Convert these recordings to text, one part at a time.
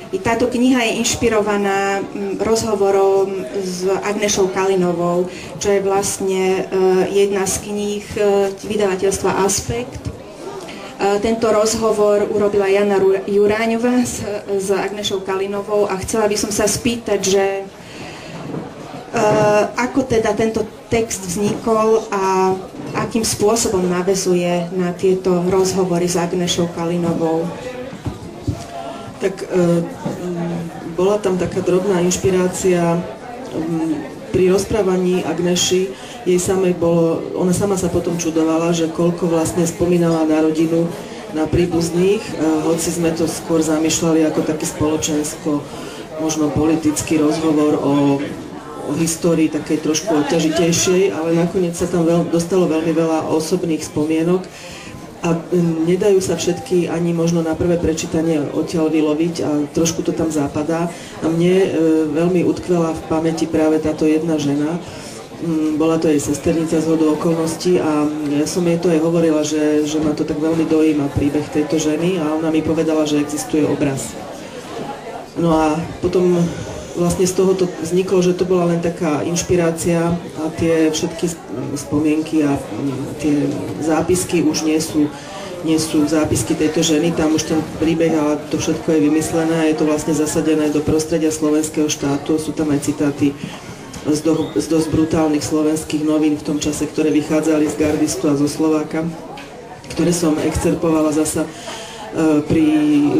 I táto kniha je inšpirovaná rozhovorom s Agnešou Kalinovou, čo je vlastne jedna z kníh vydavateľstva Aspekt. Tento rozhovor urobila Jana Juráňová s Agnešou Kalinovou a chcela by som sa spýtať, že ako teda tento text vznikol a akým spôsobom naväzuje na tieto rozhovory s Agnešou Kalinovou. Tak bola tam taká drobná inšpirácia pri rozprávaní Agneši. Jej samej bolo, ona sama sa potom čudovala, že koľko vlastne spomínala na rodinu, na príbuzných, hoci sme to skôr zamýšľali ako taký spoločensko, možno politický rozhovor o histórii takej trošku odťažitejšej, ale nakoniec sa tam dostalo veľmi veľa osobných spomienok a nedajú sa všetky ani možno na prvé prečítanie odtiaľ vyloviť a trošku to tam zapadá. A mne veľmi utkvela v pamäti práve táto jedna žena. Bola to jej sesternica zhodou okolností a ja som jej to aj hovorila, že ma to tak veľmi dojíma príbeh tejto ženy a ona mi povedala, že existuje obraz. No a potom vlastne z toho to vzniklo, že to bola len taká inšpirácia a tie všetky spomienky a tie zápisky už nie sú zápisky tejto ženy, tam už ten príbeh a to všetko je vymyslené a je to vlastne zasadené do prostredia slovenského štátu, sú tam aj citáty z dosť brutálnych slovenských novín v tom čase, ktoré vychádzali z Gardistu a zo Slováka, ktoré som excerpovala zasa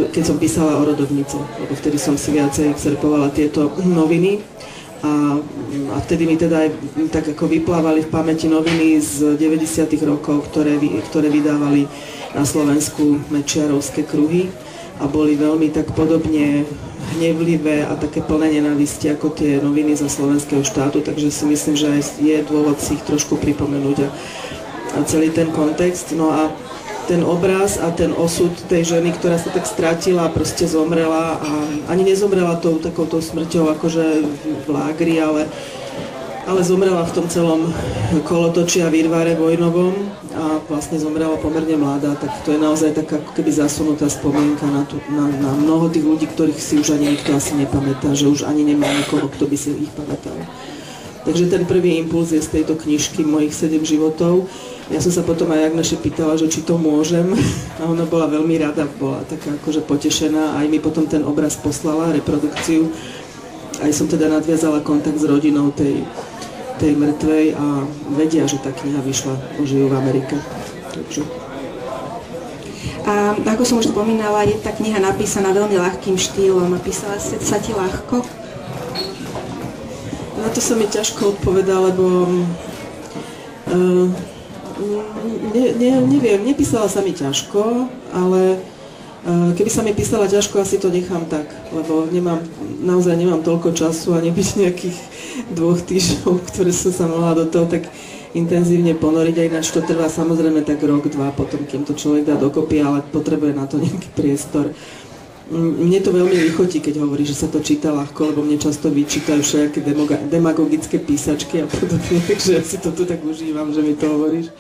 keď som písala o rodovnice, lebo vtedy som si viacej excerpovala tieto noviny a vtedy mi teda aj tak ako vyplávali v pamäti noviny z 90. rokov, ktoré vydávali na Slovensku mečiarovské kruhy a boli veľmi tak podobne hnevlivé a také plné nenávisti ako tie noviny za slovenského štátu, takže si myslím, že aj je dôvod si ich trošku pripomenúť a celý ten kontext. No a ten obraz a ten osud tej ženy, ktorá sa tak stratila a proste zomrela a ani nezomrela tou takouto smrťou akože v lágri, ale zomrela v tom celom kolotoči a výrvare vojnovom a vlastne zomrela pomerne mladá, tak to je naozaj taká ako keby zasunutá spomienka na mnoho tých ľudí, ktorých si už ani nikto asi nepamätá, že už ani nemá nikoho, kto by si ich pamätal. Takže ten prvý impuls je z tejto knižky Mojich 7 životov. Ja som sa potom aj Agneše pýtala, že či to môžem a ona bola veľmi rada, bola taká akože potešená, aj mi potom ten obraz poslala, reprodukciu. Aj som teda nadviazala kontakt s rodinou tej mŕtvej a vedia, že tá kniha vyšla, žijú v Amerike. Takže. A ako som už spomínala, je tá kniha napísaná veľmi ľahkým štýlom a písala sa ti ľahko? Na to sa mi ťažko odpovedá, lebo neviem, nepísala sa mi ťažko, ale keby sa mi písala ťažko, asi to nechám tak, lebo naozaj nemám toľko času a nebyť nejakých 2 týždňov, ktoré som sa mohla do toho tak intenzívne ponoriť, a ináč to trvá samozrejme tak rok, 2 potom, kým to človek dá dokopy, ale potrebuje na to nejaký priestor. Mne to veľmi vychotí, keď hovorí, že sa to číta ľahko, lebo mne často vyčítajú všetky demagogické písačky a podobne, takže ja si to tu tak užívam, že mi to hovoríš.